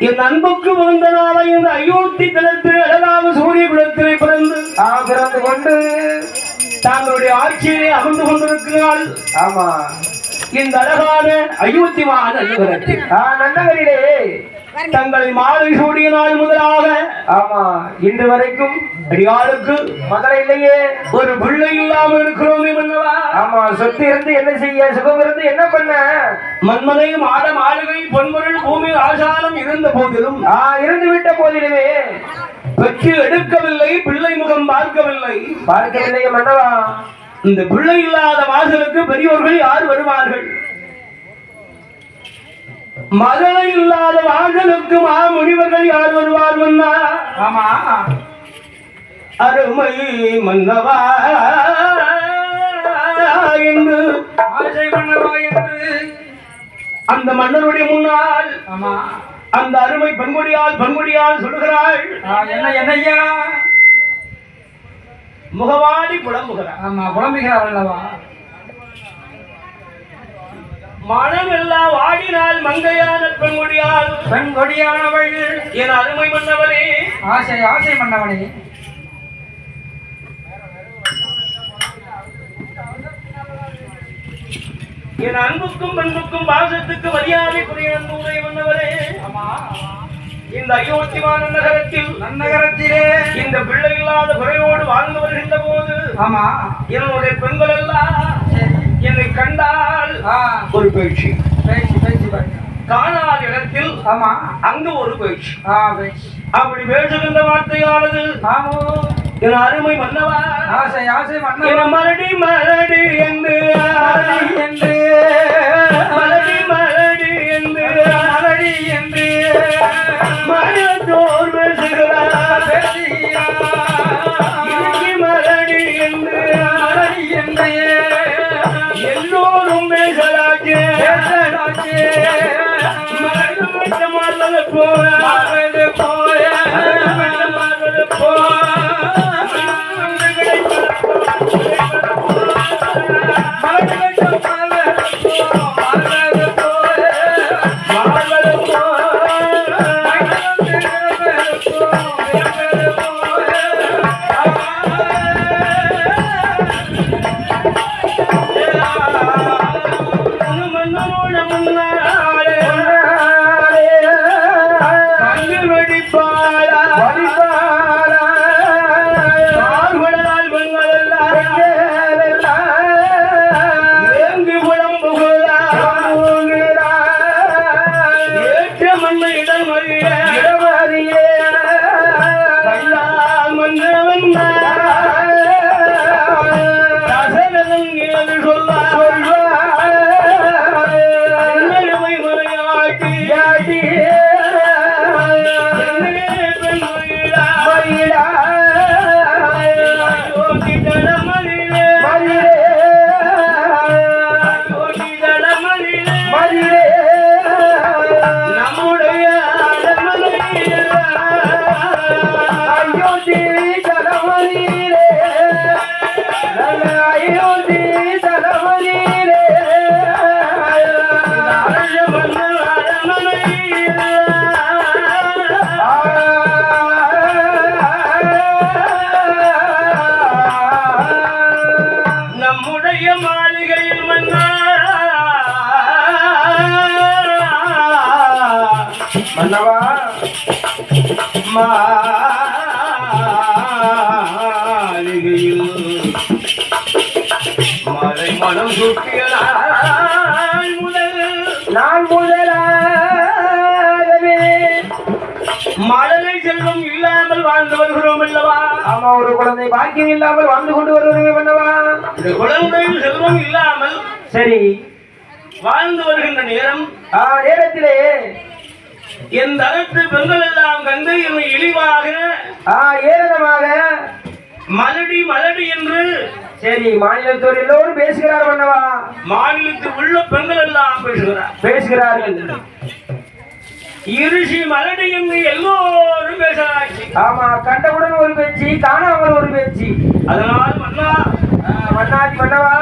என் அன்புக்கு உகந்த நாளை இந்த அயோத்தி தலத்தில் அழகாக சூரிய குலத்திலே பிறந்து கொண்டு தாங்களுடைய ஆட்சியிலே அமர்ந்து கொண்டிருக்கிறாள். ஆமா, இந்த அழகான அயோத்திமான நன்னகரிலே தங்களை மாலை சூடிய நாள் முதலாக ஆமா இன்று வரைக்கும் அடியாளுக்கு மகள இல்லையே, ஒரு பிள்ளை இல்லாமல் இருக்கிறோம். ஆமா, சொத்து இருந்து என்ன செய்ய, சுகம் இருந்து என்ன பண்ண, மன்மதையும் ஆட மாளிகை பொன்முருள் பூமி ஆசாரம் இருந்த போதிலும் இருந்து விட்ட போதிலுமே பெற்று எடுக்கவில்லை, பிள்ளை முகம் பார்க்கவில்லை மன்னவா. இந்த பிள்ளை இல்லாத வாசலுக்கு பெரியோர்கள் யார் வருவார்கள்? மகளை இல்லாத வாசலுக்கு மாமுனிவர்கள் யார் வருவார்? மன்னா ஆமா, அருமை மன்னவா என்று ஆசை மன்னவா என்று அந்த மன்னருடைய முன்னால் ஆமா அந்த அருமை பன்முடியால் சொல்லுகிறாள். என்னையா முகவாடி புலம்புகிறார். ஆமா, புலம்புகிறார் அல்லவா. மனம் எல்லாம் வாடினால் மங்கையான பெண்கொடியானவள் என் அருமை மன்னவனே, ஆசை மன்னவனே. என் அன்புக்கும் பண்புக்கும் பாசத்துக்கு மரியாதைக்குரிய அன்புடைய மன்னவரே, இந்த அயோத்திமான நன்னகரத்திலே இந்த பிள்ளை இல்லாத குறையோடு வாழ்ந்து வருகின்ற போது ஆமா என்னுடைய பெண்கள் எல்லாம் என்னை கண்டால் ஒரு பேச்சு காணாத இடத்தில் ஆமா அங்கு ஒரு பேச்சு அப்படி பேசுகின்ற வார்த்தையானது என் அருமை மன்னவா ஆசை மன்னவா மலடி என்று மலடி என்று மனதோர் பேசுகிறார் மலடி என்று எல்லோரும் பேசலாச்சு மலடு போய பெரிய மாளிகையில் மன்னா மன்னவா மாளிகையில் மலை மனம் சுட்டிய நான் முதலாகவே மழலை செல்வம் இல்லாமல் வாழ்ந்து வருகிறோம் அல்லவா? ஆமா, ஒரு குழந்தை பாக்கியம் இல்லாமல் வாழ்ந்து கொண்டு வருகிறோம் அல்லவா? இந்த குழந்தை செல்வம் இல்லாமல் சரி வாழ்ந்து வருகின்ற நேரத்திலே என் தரத்து பெண்கள் எல்லாம் கண்டு என்னை இழிவாக ஏளனமாக மலடி மலடி என்று சரி மாநிலத்தோர் எல்லோரும் பேசுகிறார் மன்னவா. மாநிலத்தில் உள்ள பெண்கள் எல்லாம் பேசுகிறார்கள். இருசி மலடி என்று எல்லோரும் பேசுகிறார்கள். ஆமா, கண்டவுடன் ஒரு பேச்சு, காணாமல் ஒரு பேச்சு. அதனால் மன்னாதி மன்னவா,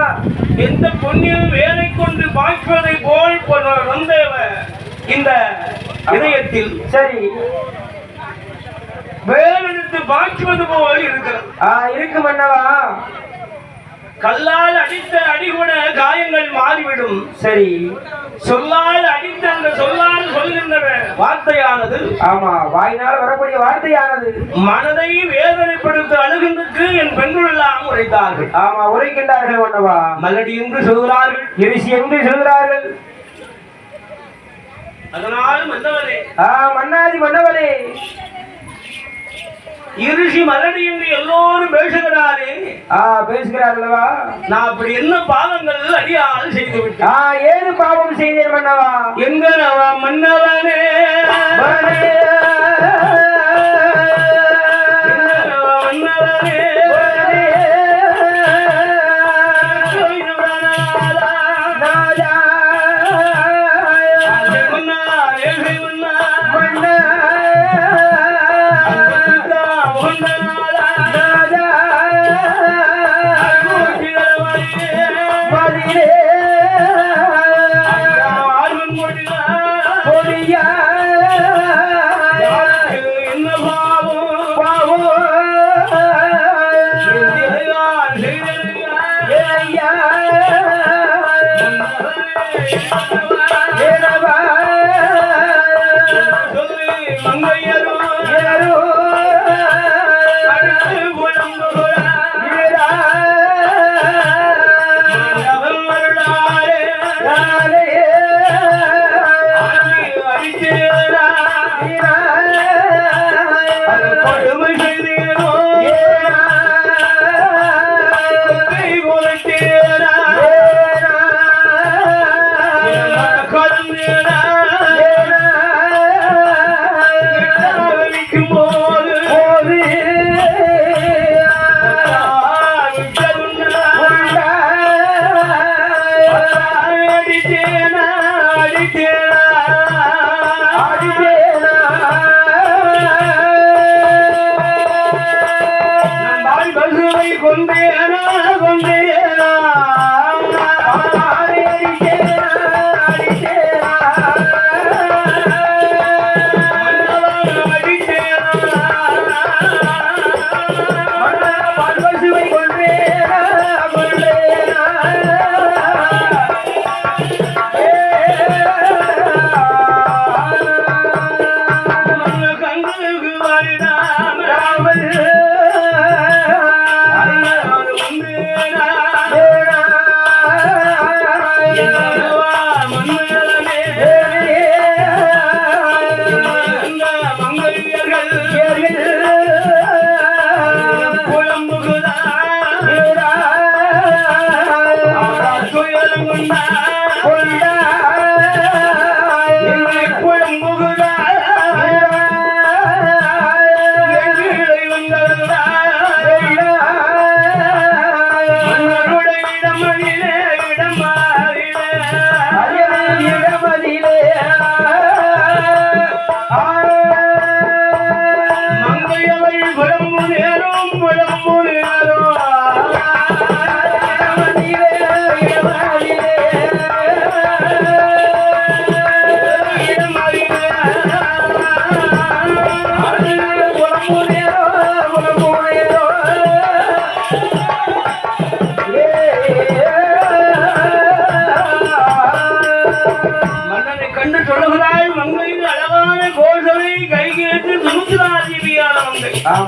எந்த பொண்ணில் வேலை கொண்டு பாய்ச்சுவதை போல் வந்த இந்த இதயத்தில் சரி வேலெடுத்து பாய்ச்சுவது போல் இருக்கிறது. இருக்கு மன்னவா. கல்லால் அடித்த அடிகுட காயங்கள் மாறிவிடும். சரி, சொல்லால் அடித்த அந்த சொல்லால் சொல்கின்ற வார்த்தையானது ஆமா வாயினால் வரக்கூடிய வார்த்தையானது மனதை வேதனைப்படுத்த அழுகின்றது என் பெண்கள் எல்லாம் உரைத்தார்கள். ஆமா, உரைக்கின்றார்கள் மன்னவா. மலடி என்று சொல்கிறார்கள், இருசி என்று சொல்கிறார்கள். அதனால் மன்னவரே மன்னாதி மன்னவரே, இருசி மலடி என்று எல்லோரும் பேசுகிறாரே பேசுகிறார்களவா? நான் அப்படி என்ன பாவங்கள் அடியால் செய்து விட்டேன்? ஏது பாவம் செய்தேன் மன்னவா? எங்க மன்னவனே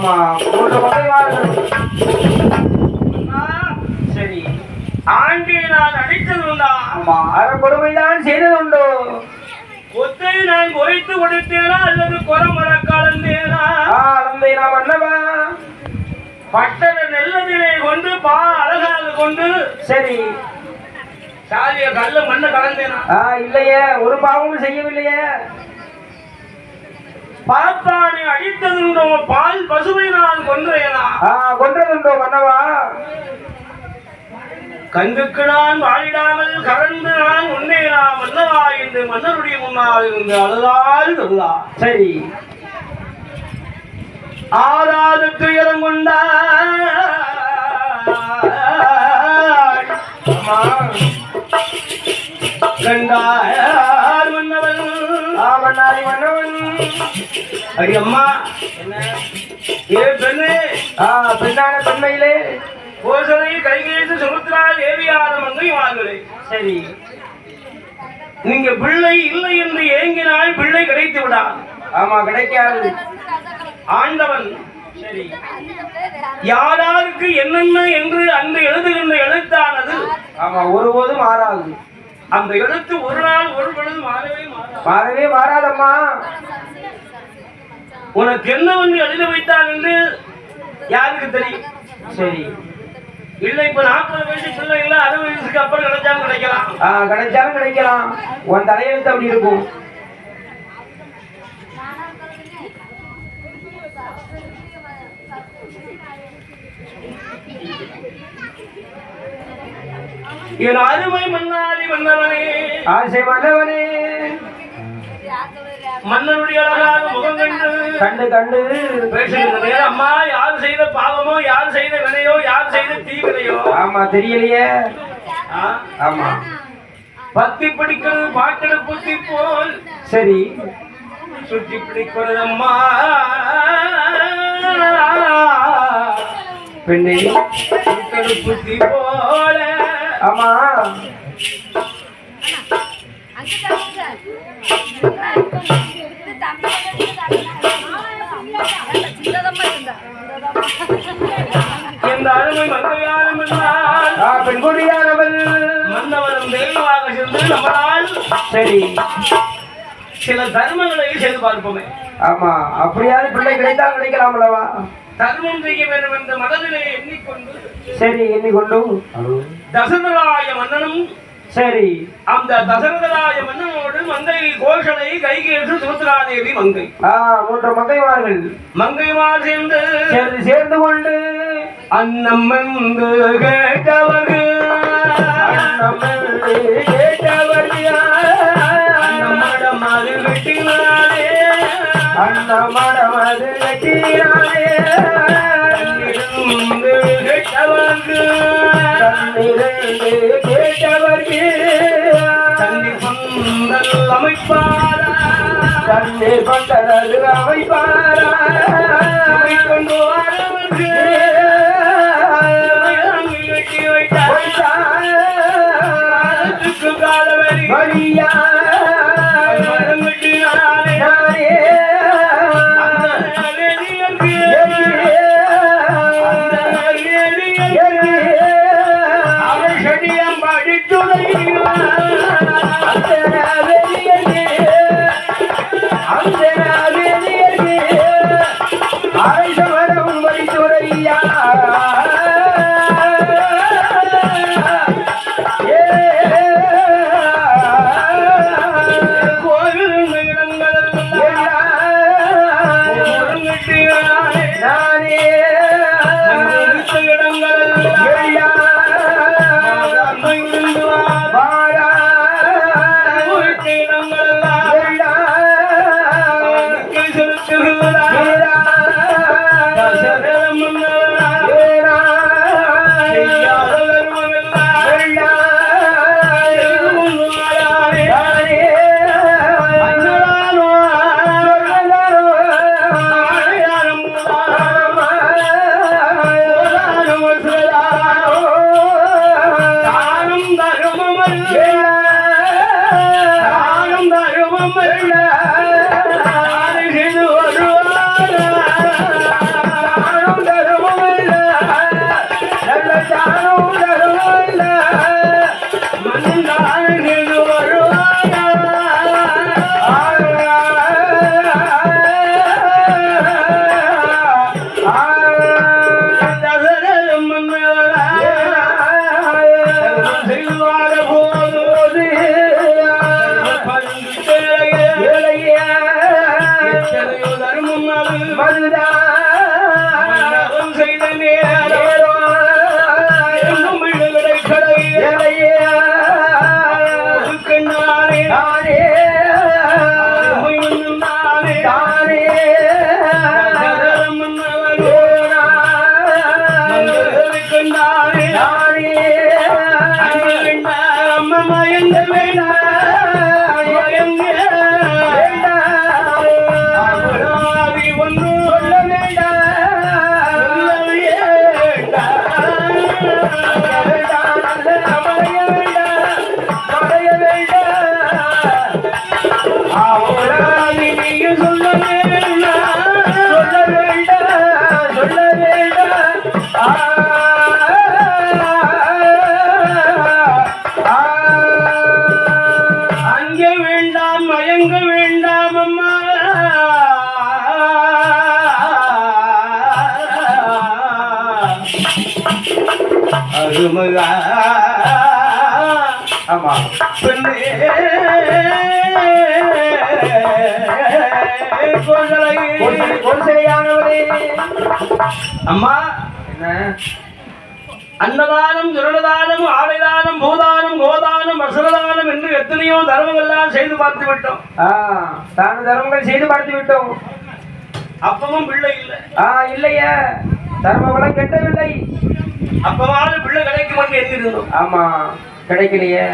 ஆமா 3 மகன்மார்கள். சரி ஆண்டியை நான் அடித்ததுண்டா? ஆமா அறக்கொடுமைதான் செய்ததுண்டோ? கொத்தை நான் குறைத்து கொடுத்தேனா அல்லது குறமர கலந்தேனா? அளந்தேனா மன்னவா? பட்டத நெல்லதிலே கொண்டு பா அழகாக கொண்டு சரி சாலிய கல்ல மண்ண கலந்தேனா? இல்லையே ஒரு பாவமும் செய்யவில்லையே. பாப்பானை அடித்ததுண்டோ? பால் பசுவை நான் கொன்றேனா? கொன்றதுண்டோ மன்னவா? கண்ணுக்கு நான் வாழிடாமல் கலந்து நான் உன்னேனா மன்னவா என்று மன்னருடைய முன்னால் இருந்து அழுதால் சொல்லா. சரி ஆறாவது துயரம் கொண்டார் கண்டார் மன்னவன். மன்னாரி மன்னவன். அடி அம்மா ஏ பெண்ணே, பெண்ணான பெண்மையிலே கோசலை கைகேசு சுமுத்ரா தேவியான மங்கைமார்களே, சரி நீங்க பிள்ளை இல்லை என்று ஏங்கினால் பிள்ளை கிடைத்து விடா. ஆமா கிடைக்காது. ஆண்டவன் சரி யாராருக்கு என்னென்ன என்று அந்த எழுதுகின்ற எழுத்தானது ஆமா ஒருபோதும் மாறாது. அந்த எழுத்து ஒரு நாள் ஒரு பொழுது மாறவே மாறாதம்மா. உனக்கு என்ன வந்து எழுதி வைத்தார் என்று யாருக்கு தெரியும்? சரி இல்லை இப்ப 40 வயசு பிள்ளை இல்ல 60 வயசுக்கு அப்புறம் கிடைச்சாலும் கிடைக்கலாம். கிடைச்சாலும் கிடைக்கலாம். உன் தலையெழுத்து அப்படி இருக்கும். என் அருமை மன்னாரி மன்னவனே, ஆசை மன்னவனே, மன்னனுடைய அழகாக முகம் கண்டு கண்டு பேசுகின்ற நேரம் அம்மா யார் செய்த பாவமோ யார் செய்த வினையோ யார் செய்த தீவினையோ ஆமா தெரியலையே. ஆமா பத்தி பிடிக்கிறது பாட்டடு புத்தி போல் சரி சுற்றி பிடிக்கிறது அம்மா பெண்ணே சுட்டடு புத்தி போல. ஆமா எந்த அருமை மங்கையான மன்னால் பெண்குடியானவள் மன்னவரும் தெய்வமாக சென்று நம்மளால் சரி சில தர்மங்களை செய்து பார்ப்போமே. ஆமா அப்படியாவது பிள்ளை கிடைத்தால் கிடைக்கலாம் அல்லவா? தர்மம் செய்ய வேண்டும் என்ற மனதிலே எண்ணிக்கொண்டு சரி எண்ணிக்கொண்டும் தசரதராய மன்னனும் சரி அந்த தசரதராய மன்னனோடு மங்கை கோஷலை கைகேசு சுமித்ராதேவி மங்கை 3 மங்கைமார்கள் மங்கைமார் சேர்ந்து கொண்டு அன்னம் வந்து கேட்டவர்கள் அன்னமடம் அது வெட்டினாலே அன்னமடம் வெட்டினாலே அமைப்பாரா தண்ணீர் கொண்டது அமைப்பாரா கொண்டு வரவர்கள் வெட்டி வைத்தார் காலவரி மரியா மருமகா ஆமா பெண்ணே கொள்சையானவரே அம்மா என்ன அன்னதானம் ஜுரணதானம் ஆடைதானம் பூதானம் கோதானம் வசனதானம் என்று எத்தனையோ தர்மங்கள்லாம் செய்து பார்த்து விட்டோம். தான தர்மங்கள் செய்து பார்த்து விட்டோம். அப்பவும் பிள்ளை இல்லை. இல்லையே, தர்மபலம் கெட்டவில்லை. அப்பவாவது பிள்ளை கிடைக்கும் என்று எண்ணிருந்தோம். ஆமா, கிடைக்கலையே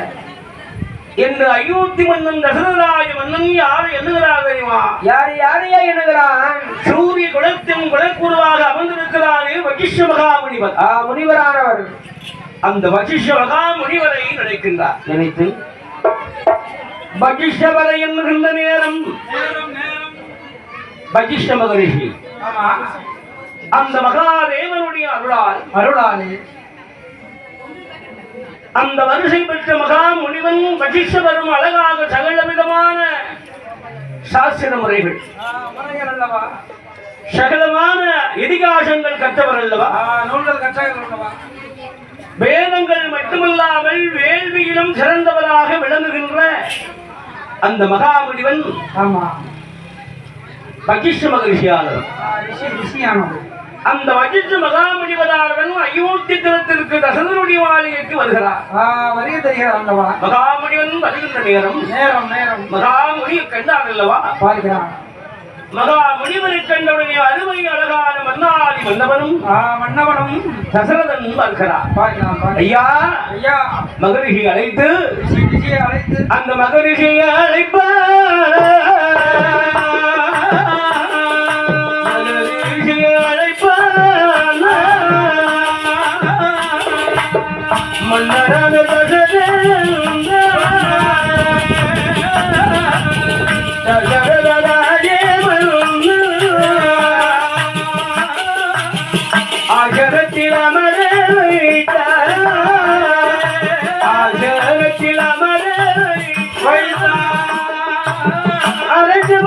என்று அயோத்தி மன்னன் தசரராஜ மன்னன் யாரு எண்ணுகிறார் தெரியுமா? யாரையா எண்ணுகிறான்? சூரிய குலத்தின் குலக்குருவாக அமர்ந்திருக்கிறாரே வசிஷ்ட மகா முனிவர். முனிவரானவர். அந்த வசிஷ்ட மகா முனிவரை நினைக்கின்றார். நினைத்து வசிஷ்டவரை எண்ணுகின்ற நேரம் வசிஷ்ட மகரிஷி அந்த மகாதேவனுடைய அருளாலே அந்த வரிசை பெற்ற மகா முனிவன் வசிஷ்டவரும் அழகாக சகல விதமான சாஸ்திர முறைகள் அல்லவா, சகலமான இதிகாசங்கள் கற்றவர் அல்லவா, நூல்கள் கற்றவர் அல்லவா, வேதங்கள் மட்டுமல்லாமல் வேள்வியிலும் சிறந்தவராக விளங்குகின்ற அந்த மகா முனிவன் வசிஷ்ட மகரிஷியானவர். அந்த வசிஷ்ட மகாமுனிவரானவன் அயோத்தி தினத்திற்கு தசரனுடைய மாளிகைக்கு வருகிறார். மகாமுனிவன் வருகின்ற நேரம் மகாமுனியை கண்டார் அல்லவா, மகாமுனிவரை கண்டவுடனே அருமை அழகான மன்னாதி மன்னவனும் தசரதன் வருகிறார். ஐயா மகரிஷி அழைத்து அந்த மகரிஷியை அழைப்பார். மன்னரான ஆகரத்தில் அமர வைத்தார். ஆகரத்தில் அமர வைத்தார். அரசு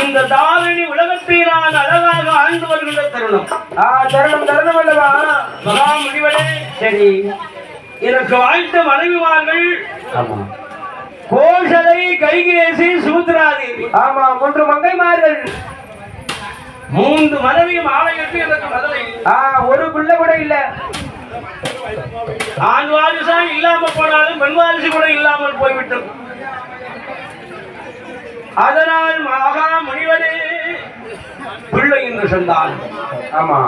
இந்த தாரணி உலகத்தை நான் அழகாக ஆழ்ந்து வருகின்ற தருணம். தருணம் அல்லவா மகா முனிவரே, சரி எனக்கு வாழ்த்த மனைவிமார்கள் கோசலை, கைகேசி, சூத்ராதேவி. ஆமா, 3 மங்கைமார்கள். 3 மனைவியும் ஆணையிட்டு எனக்கு பதிலை. ஒரு பிள்ளை கூட இல்ல. ஆண் வாரிசா இல்லாம போனாலும் பெண் வாரிசு கூட இல்லாமல் போய்விட்டது. அதனால் மகா முனிவரே பிள்ளை என்று சொன்னான். ஆமா,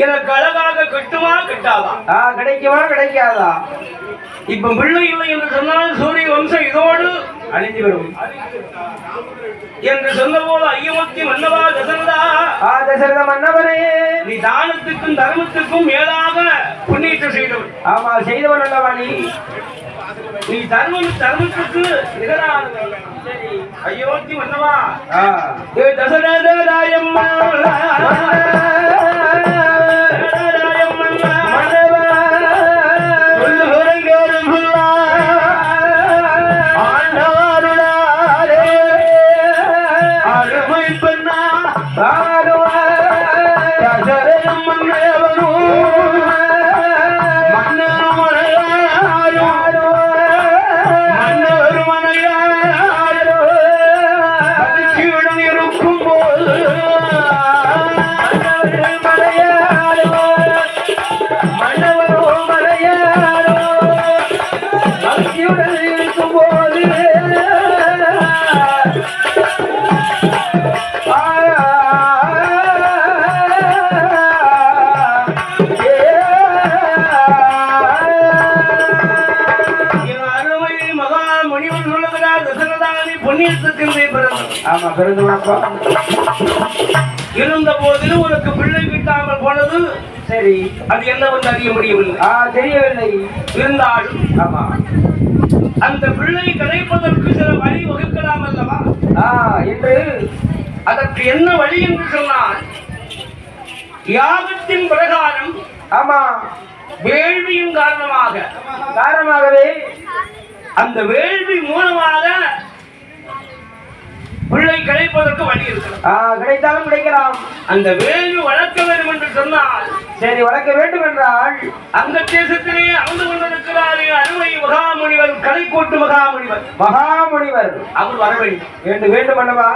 எனக்கு அழகாக கட்டுமா கட்டாதா? கிடைக்குமா கிடைக்காதா? இப்ப பிள்ளை இல்லை என்று சொன்னால் சூரிய வம்சம் இதோடு அழிஞ்சு வரும் என்று சொன்ன போது ஐயமத்தி மன்னவா தசரதா, தசரத மன்னவனே, நீ தானத்துக்கும் தர்மத்துக்கும் மேலாக புண்ணியத்தை செய்தவன். ஆமா, செய்தவன் அல்லவா நீ தர்மத்துக்கு நிகரானவன். ஐயோத்தி மன்னவா, தசரதராயம்மா இருந்த போதிலும் உனக்கு பிள்ளை கிட்டாமல் போனது சரி. அது என்னவென்று அறிய முடியவில்லை. தெரியவில்லை. இருந்தாலும் ஆமா, அந்த பிள்ளை கிடைப்பதற்கு சில வழி வகுக்கலாம் அல்லவா என்று. அதற்கு என்ன வழி என்று சொன்னால், யாகத்தின் பிரகாரம், ஆமா, வேள்வியின் காரணமாகவே அந்த வேள்வி மூலமாக பிள்ளை கிடைப்பதற்கு வழி இருக்கிறது. கிடைத்தாலும் கிடைக்கலாம். அந்த வேள்வி வளர்க்க வேண்டும் என்று சொன்னால், சரி, வளர்க்க வேண்டும் என்றால் அந்த தேசத்திலே அமர்ந்து கொண்டிருக்கிறாரே அருமை மகாமுனிவர், கலைக்கோட்டு மகாமுனிவர் அவர் வர வேண்டும். வேண்டும் அல்லவா?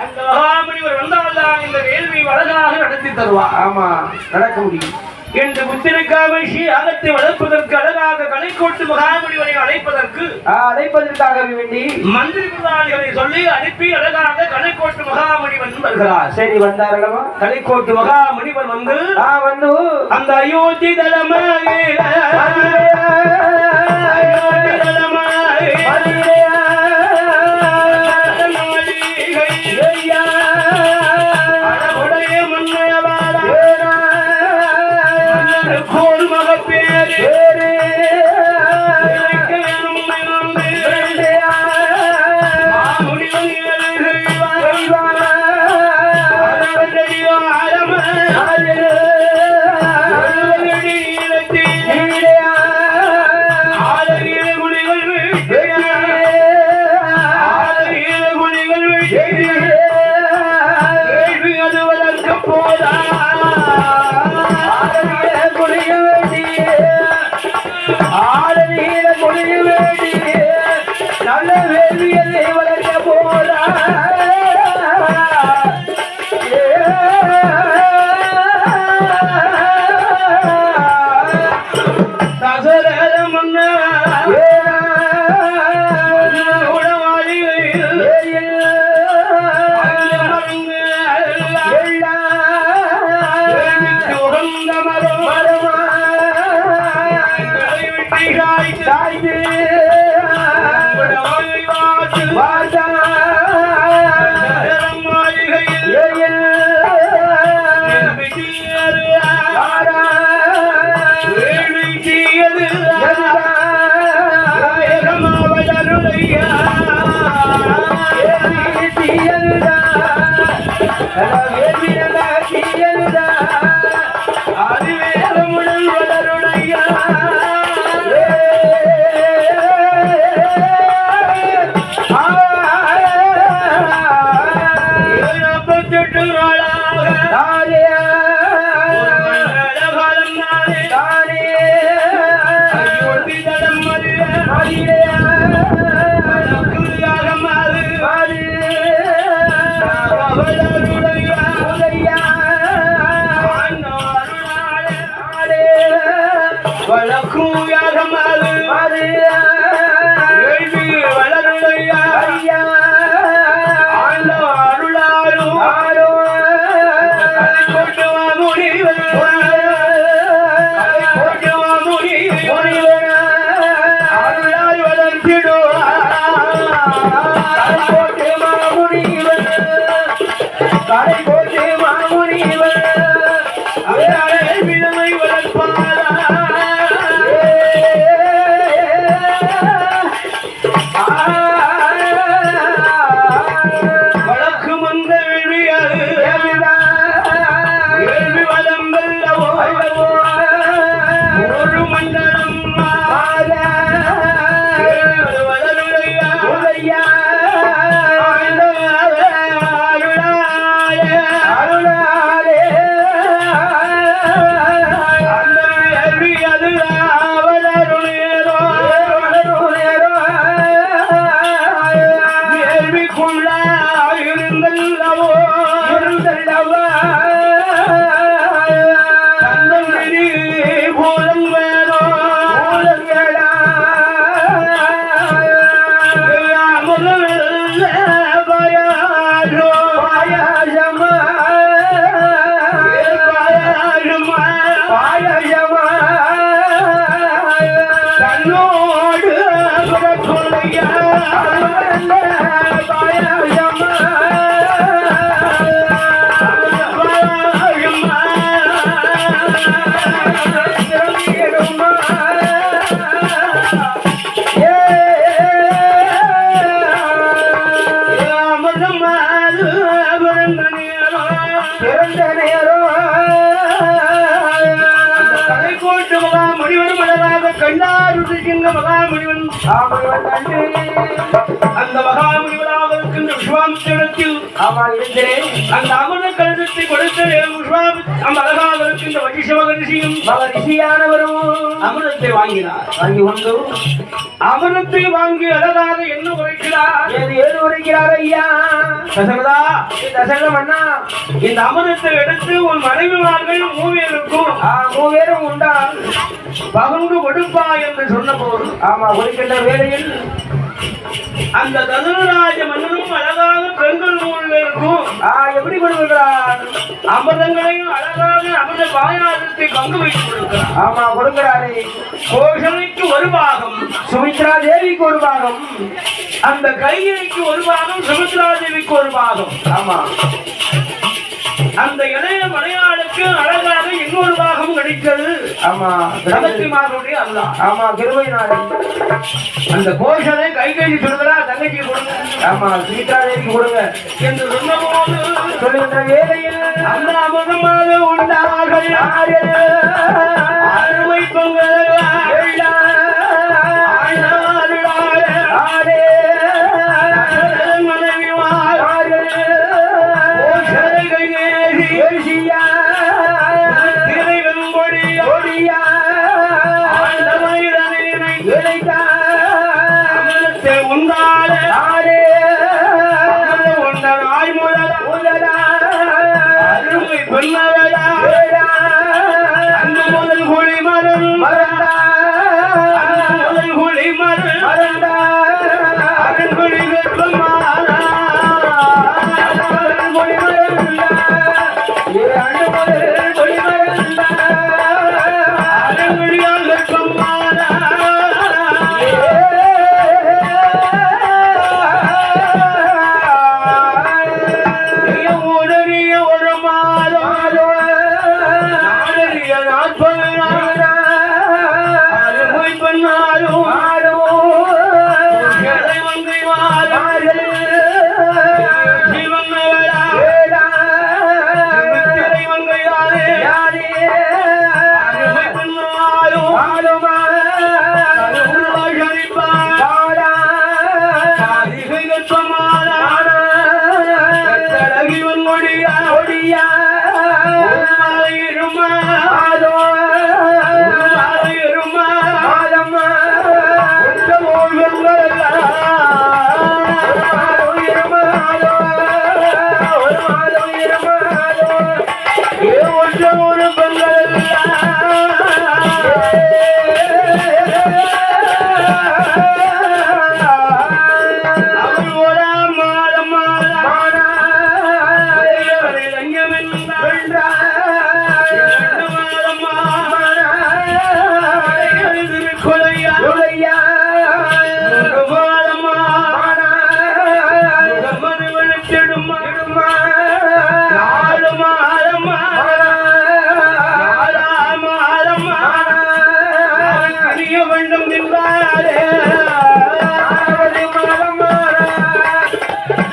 அந்த மகாமுனிவர் வந்தால்தான் இந்த வேள்வி வழக்காக நடத்தி தருவார். ஆமா, நடக்க முடியும் என்று புத்திரிக்காமஷி யாகத்தை வளர்ப்பதற்கு அழகாக கலைக்கோட்டு மகாமுனிவரை அழைப்பதற்காகவே வேண்டி மந்திரி பிரதானிகளை சொல்லி அனுப்பி அழகாக கலைக்கோட்டு மகாமுனிவன் வருகிறார். சரி, வந்தார் அல்லவா? கலைக்கோட்டு மகாமுனிவன் வந்து அந்த அயோத்தி தலமாக அவளுடைய வழக்கும் யாகம் அது வளருடைய ஆண்ட அருளாலும் கொட்டுவா முனிவர் கொட்டுவா முனிவர் அருளால் வளர்த்திடுவார் கோட்டை மாமுனிவர் கடை கோட்டை மாமுனிவர் விதமை வளர்ப்பாரா வழக்கு வந்த வெளியாது வேள்வி வளம் வெல்லவோ ஒரு மண்டலம் வளருடைய தன்னோடு மகாமுனிவன் அந்த மகாமுனிவனாக இருக்கின்ற விஸ்வாமித்திரத்தில் அந்த அமிர்த கலசத்தை கொடுத்த அந்த அழகாக இருக்கின்ற வஜிஷ மகரிஷியும் மகரிஷியானவரும் அமிர்தத்தை வாங்கினார். வாங்கி கொண்டு அமிர்தத்தை வாங்கி அழகாக என்ன உரைக்கிறார்? ஏது உரைக்கிறார் ஐயா? தசரதா, தசரதம் அண்ணா, இந்த அமிர்தத்தை எடுத்து உன் மனைவிமார்கள் மூவேரும் உண்டா பகுந்து கொடுப்பா என்று சொன்ன போது கொடுக்கின்ற வேளையில் அந்த தனுராஜ மன்னனும் அழகாக பெண்கள் 3 பேருக்கும் எப்படி கொடுக்கிறார்? அமிர்தங்களையும் அழகாக அமிர்த பாயாசத்தை பங்கு வைத்து கொடுக்கிறார். கொடுக்கிறாரே. கோஷலைக்கு ஒரு பாகம், சுமித்ரா தேவிக்கு ஒரு பாகம், அந்த கைகைக்கு ஒரு பாகம், சுமித்ரா தேவிக்கு ஒரு பாகம். அந்த இளைய மலையாளுக்கு அழகாக இன்னொரு பாகம் கிடைத்தது. தங்கச்சிமாருடைய அல்ல. கிருபையினாலே அந்த கோஷனை கைகை சொல்கிறா, தங்கச்சி கொடுங்க, சுமித்ரா தேவிக்கு கொடுங்க என்று சொன்னபோது சொல்லுகின்ற வேலையில் அந்த அமுதமாக உண்டார்கள் அருமை பொங்கல்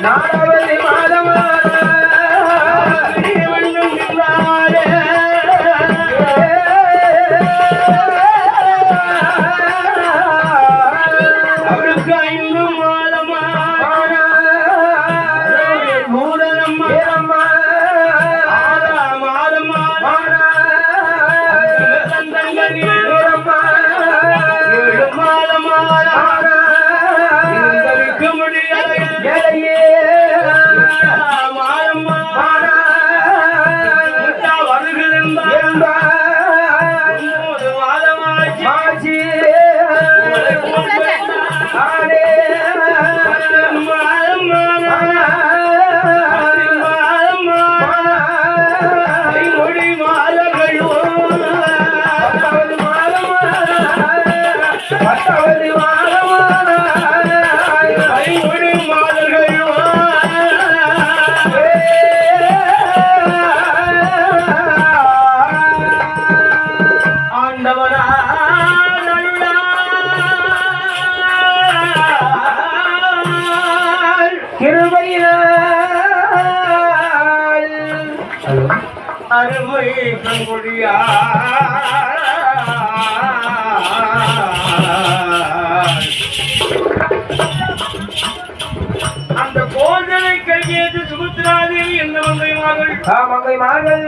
4வது மாதமான அவளுக்கு 5 மாதமான மூடனம்மா 6 மாதமான தந்தங்கனியம்மா 7 மாதமான இருக்க முடியலையே மாதம்மா முட்டா வருகிறேன் மாதமாச்சு மொழி மாதங்களோ 10வது மாதமான மொழி மாதங்களோ ஆண்டவனா அருமை கண்மொழியா அந்த கோதனை கையேது சுமுத்திராதேவி என்ற மங்கை மகள்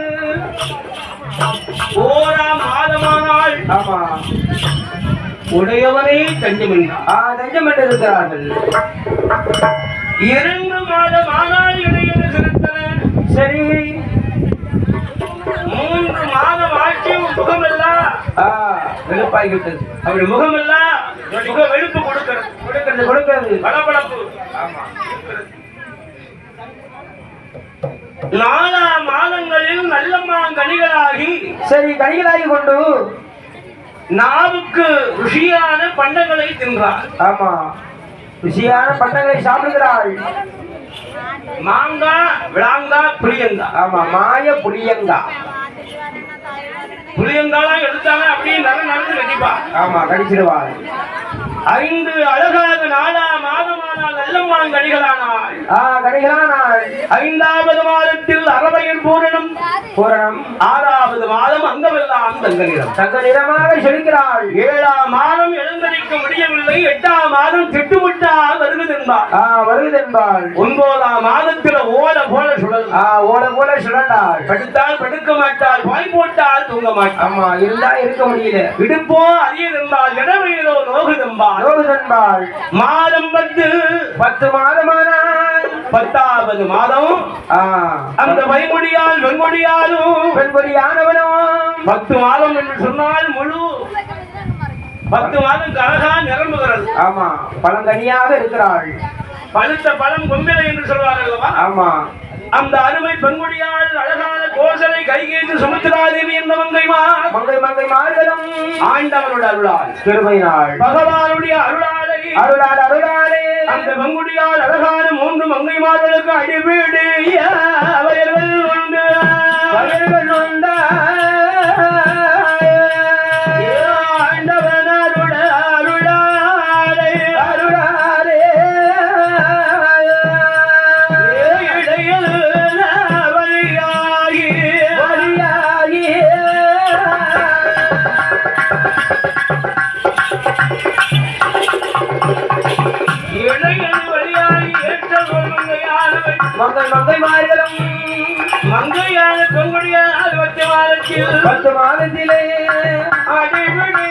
ஓராம் மாதமானால் ஆமா உடையவனே தஞ்சமென்றார் தஞ்சம் என்று இருக்கிறார்கள் 2 மாதமானால் இடையில செலுத்தன சரி 3 மாதம் ஆட்சி முகமெல்லாம் வெளுப்பாகிவிட்டது அப்படி முகமெல்லாம் முக வெளுப்பு கொடுக்கிறது பளபளப்பு ஆமா 4 மாதங்களில் நல்லம்மா கனிகளாகி சரி கனிகளாகி கொண்டு நாவுக்கு ருசியான பண்டங்களை தின்றார் ஆமா ருசியான பண்டங்களை சாப்பிடுகிறாள் மாங்காய் விளாங்காய் புளியங்காய் ஆமா மாய புளியங்கா புளியங்காலாம் எடுத்தாங்க அப்படியே நடந்து கண்டிப்பா ஆமா கடிச்சிடுவாள் 5 அழகாக 4ஆம் மாதமானால் நல்லம்மா கனிகளானாள் கனிகளானாள் 5வது மாதத்தில் அரவையின் பூரணம் 6வது மாதம் அங்கமெல்லாம் தங்க நிறமாக செலுக்கிறாள் 7ஆம் மாதம் எழுந்தரிக்க முடியவில்லை 8ஆம் மாதம் திட்டுமுட்டா வருகுதென்பாள் 9ஆம் மாதத்தில் ஓல போல சுழண்டாள் படுத்தால் படுக்க மாட்டாள் பாய் போட்டால் தூங்க மாட்டாள் ஆமா இருந்தா இருக்க முடியல இடுப்போ அரியதென்பாள் இடவயிலோ நோகுதென்பாள் மாதம் 10 மாதமானால் 10வது மாதம் அந்த வைமுடியால் வெண்கொடியானவனும் 10 மாதம் என்று சொன்னால் முழு 10 மாதம் கரகா நிரம்புகிறது ஆமா பழங்கனியாக இருக்கிறாள் பழுத்த பழம் கொம்பிலை என்று சொல்வார்கள் ஆமா அந்த அருமை பெண்குடியால் அழகான கோசலை கைகேந்து சுமித்ராதேவி என்ற மங்கை மார்களும் ஆண்டவனோட அருளால் பெருமையினாள் பகவானுடைய அருளாலே அந்த பெண்குடியால் அழகான 3 மங்கைமார்களுக்கு அடிவீடு வயல்கள் உண்டு ஆண்டவன் அருளாலே மங்கைமார்களும் மங்கையான பெண்குடியால் 10 மாதத்திலே அடிபடி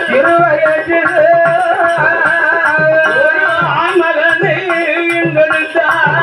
திருவயத்தில் ஒரு ஆண்மகனை எங்கெடுத்தார்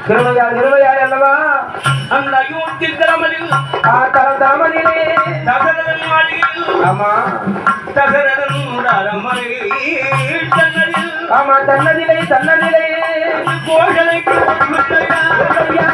திருவையாள் அல்லவா அந்த அயோத்தி தரமலில் தரமலிலே தசரதன் மாளிகையில் ஆமா தசரதன் அரமனை தன்னதில் ஆமா தன்னதிலே கோஷலைக்கு ஒரு பிள்ளையா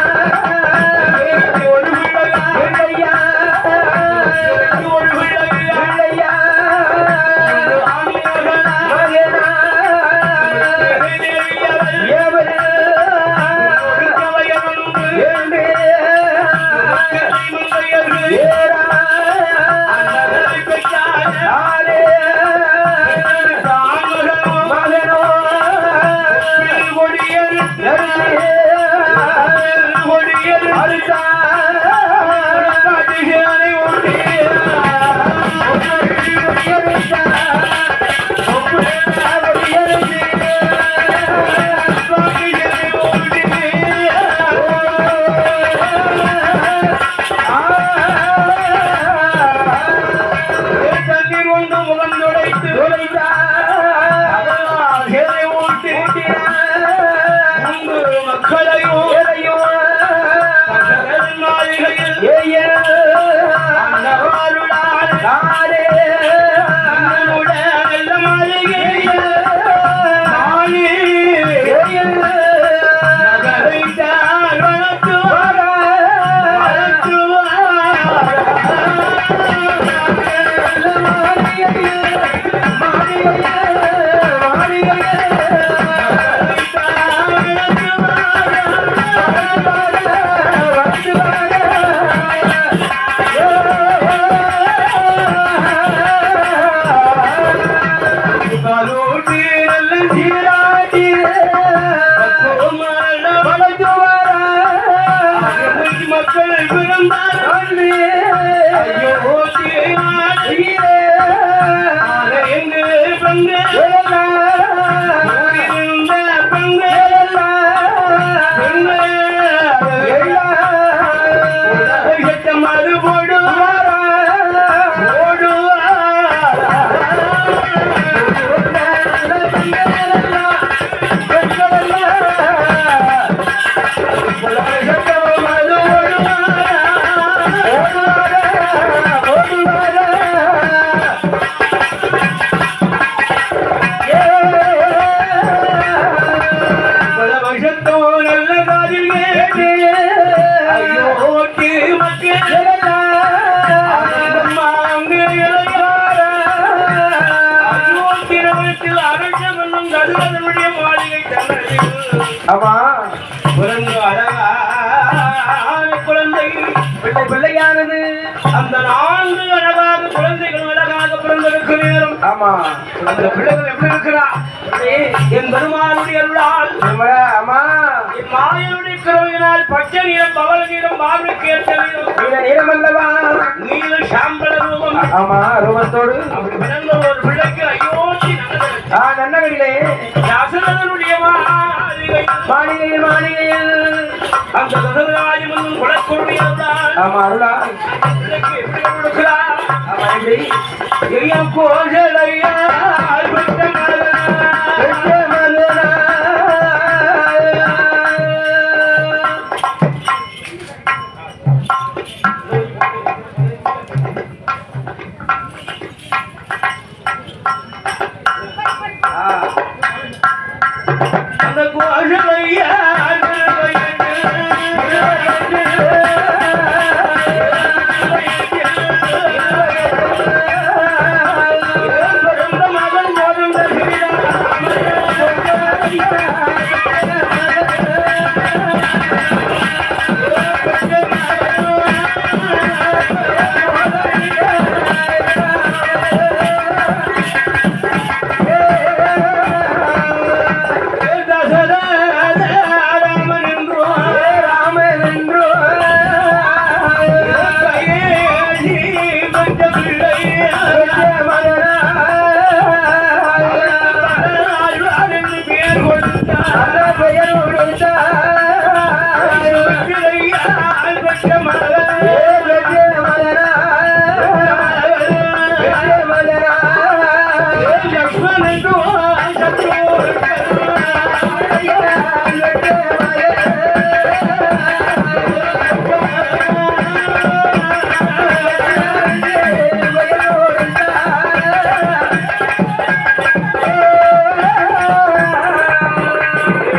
மது போடு குழந்தை பிள்ளையானது அந்த 4 அழகாக குழந்தைகள் அழகாக பிறந்திருக்க நேரம். ஆமா, அந்த பிள்ளைகள் எப்படி இருக்கிறா? என் பெருமானுடைய அருளால் ஆமா என் மாயனுடைய கருவினால் பச்சை நிறம், பவள நிறம், மாவிற்கு ஏற்ற நிறம் அல்லவா, நீல சாம்பல ரூபம். ஆமா, ரூபத்தோடு அப்படி பிறந்த ஒரு பிள்ளைக்கு அயோத்தி நன்னகரிலே தசரதனுடைய மாளிகையில் அந்த தசரராஜ மன்னன் குலக்குருடைய அருளால் ஆமா அருளால் பிள்ளைக்கு எப்படி கொடுக்கிறார்? ஆமா இல்லை கோசலையா அந்த கோசலையா